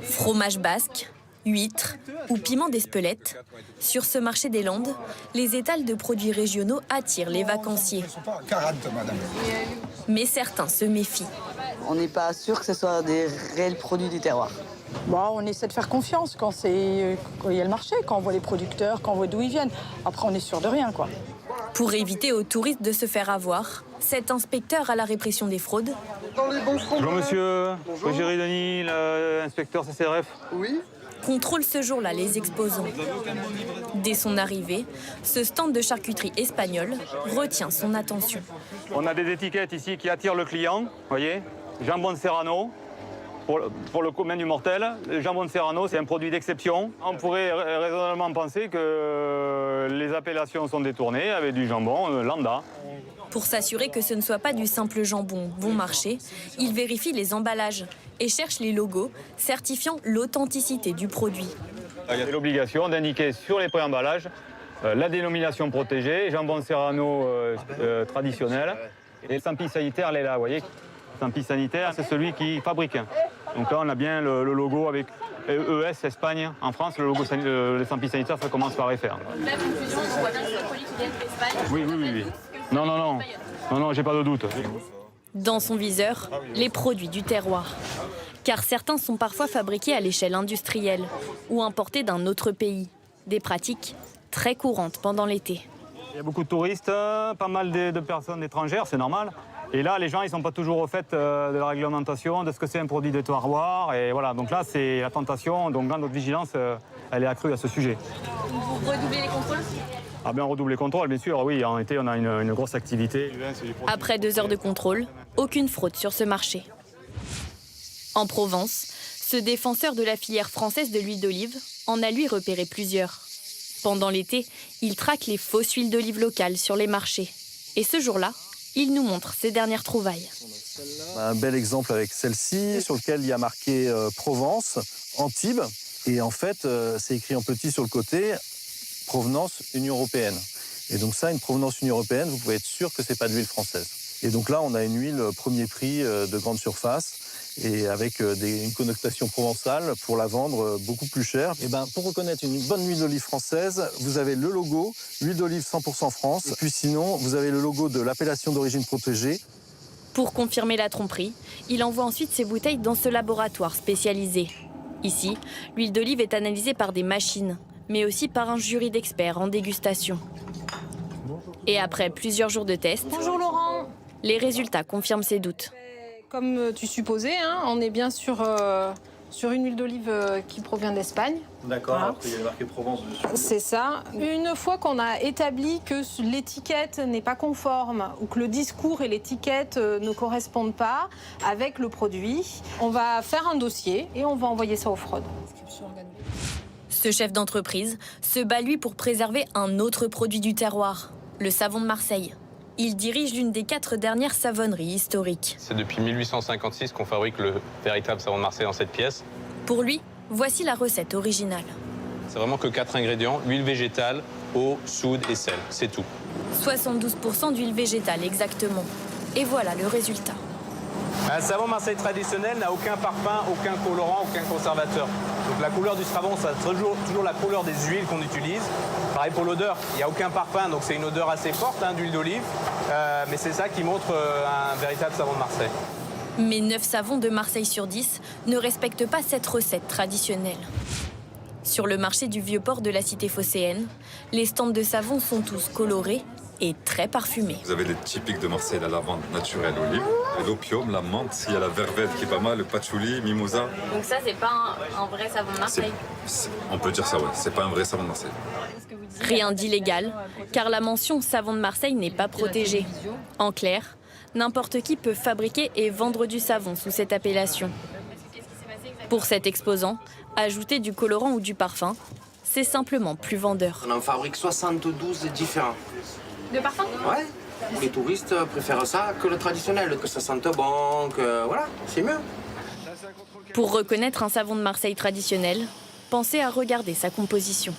Fromage basque, huîtres ou piment d'Espelette. Sur ce marché des Landes, les étals de produits régionaux attirent les vacanciers. Mais certains se méfient. On n'est pas sûr que ce soit des réels produits du terroir. Bon, on essaie de faire confiance quand il y a le marché, quand on voit les producteurs, quand on voit d'où ils viennent. Après, on est sûr de rien, quoi. Pour éviter aux touristes de se faire avoir, cet inspecteur à la répression des fraudes... Bonjour monsieur, Rogéry Denis, l'inspecteur CCRF. Oui. Contrôle ce jour-là les exposants. Dès son arrivée, ce stand de charcuterie espagnole retient son attention. On a des étiquettes ici qui attirent le client, voyez. Jambon de Serrano, pour le commun du mortel. Le jambon de Serrano, c'est un produit d'exception. On pourrait raisonnablement penser que les appellations sont détournées avec du jambon lambda. Pour s'assurer que ce ne soit pas du simple jambon bon marché, il vérifie les emballages et cherche les logos certifiant l'authenticité du produit. Il y a l'obligation d'indiquer sur les préemballages la dénomination protégée, jambon Serrano traditionnel. Et le Sampi sanitaire, elle est là, vous voyez. Le Sampi sanitaire, c'est celui qui fabrique. Donc là, on a bien le logo avec ES Espagne. En France, le logo le Sampi sanitaire, ça commence par FR. La confusion, on voit bien que c'est un produit qui vient d'Espagne. Oui. Non, j'ai pas de doute. Dans son viseur, les produits du terroir. Car certains sont parfois fabriqués à l'échelle industrielle ou importés d'un autre pays. Des pratiques très courantes pendant l'été. Il y a beaucoup de touristes, pas mal de personnes étrangères, c'est normal. Et là, les gens, ils ne sont pas toujours au fait de la réglementation, de ce que c'est un produit de terroir. Et voilà, donc là, c'est la tentation. Donc là, notre vigilance, elle est accrue à ce sujet. Vous redoublez les contrôles ? Ah bien, on redouble les contrôles, bien sûr. Oui, en été, on a une grosse activité. Après 2 heures de contrôle, aucune fraude sur ce marché. En Provence, ce défenseur de la filière française de l'huile d'olive en a lui repéré plusieurs. Pendant l'été, il traque les fausses huiles d'olive locales sur les marchés. Et ce jour-là, il nous montre ses dernières trouvailles. Un bel exemple avec celle-ci, sur lequel il y a marqué Provence, Antibes. Et en fait, c'est écrit en petit sur le côté, provenance Union européenne. Et donc ça, une provenance Union européenne, vous pouvez être sûr que c'est pas de l'huile française. Et donc là, on a une huile premier prix de grande surface et avec une connotation provençale pour la vendre beaucoup plus cher. Et pour reconnaître une bonne huile d'olive française, vous avez le logo, huile d'olive 100% France. Et puis sinon, vous avez le logo de l'appellation d'origine protégée. Pour confirmer la tromperie, il envoie ensuite ses bouteilles dans ce laboratoire spécialisé. Ici, l'huile d'olive est analysée par des machines, mais aussi par un jury d'experts en dégustation. Et après plusieurs jours de tests, Bonjour Laurent. Les résultats confirment ses doutes. Comme tu supposais, on est bien sur une huile d'olive qui provient d'Espagne. D'accord, Voilà. il y a marqué Provence dessus. C'est ça. Une fois qu'on a établi que l'étiquette n'est pas conforme ou que le discours et l'étiquette ne correspondent pas avec le produit, on va faire un dossier et on va envoyer ça aux fraudes. Ce chef d'entreprise se bat lui pour préserver un autre produit du terroir, le savon de Marseille. Il dirige l'une des 4 dernières savonneries historiques. C'est depuis 1856 qu'on fabrique le véritable savon de Marseille dans cette pièce. Pour lui, voici la recette originale. C'est vraiment que 4 ingrédients, huile végétale, eau, soude et sel, c'est tout. 72% d'huile végétale exactement. Et voilà le résultat. Un savon Marseille traditionnel n'a aucun parfum, aucun colorant, aucun conservateur. Donc la couleur du savon, c'est toujours la couleur des huiles qu'on utilise. Pareil pour l'odeur, il n'y a aucun parfum, donc c'est une odeur assez forte d'huile d'olive. Mais c'est ça qui montre un véritable savon de Marseille. Mais 9 savons de Marseille sur 10 ne respectent pas cette recette traditionnelle. Sur le marché du Vieux-Port de la cité phocéenne, les stands de savon sont tous colorés et très parfumés. Vous avez les typiques de Marseille, la lavande naturelle olive, l'opium, la menthe, il y a la verveine qui est pas mal, le patchouli, mimosa. Donc ça, c'est pas un vrai savon de Marseille? On peut dire ça, ouais. C'est pas un vrai savon de Marseille. Rien d'illégal, car la mention savon de Marseille n'est pas protégée. En clair, n'importe qui peut fabriquer et vendre du savon sous cette appellation. Pour cet exposant, ajouter du colorant ou du parfum, c'est simplement plus vendeur. On en fabrique 72 différents. De parfum? Ouais. Les touristes préfèrent ça que le traditionnel, que ça sente bon, que voilà, c'est mieux. Pour reconnaître un savon de Marseille traditionnel, pensez à regarder sa composition.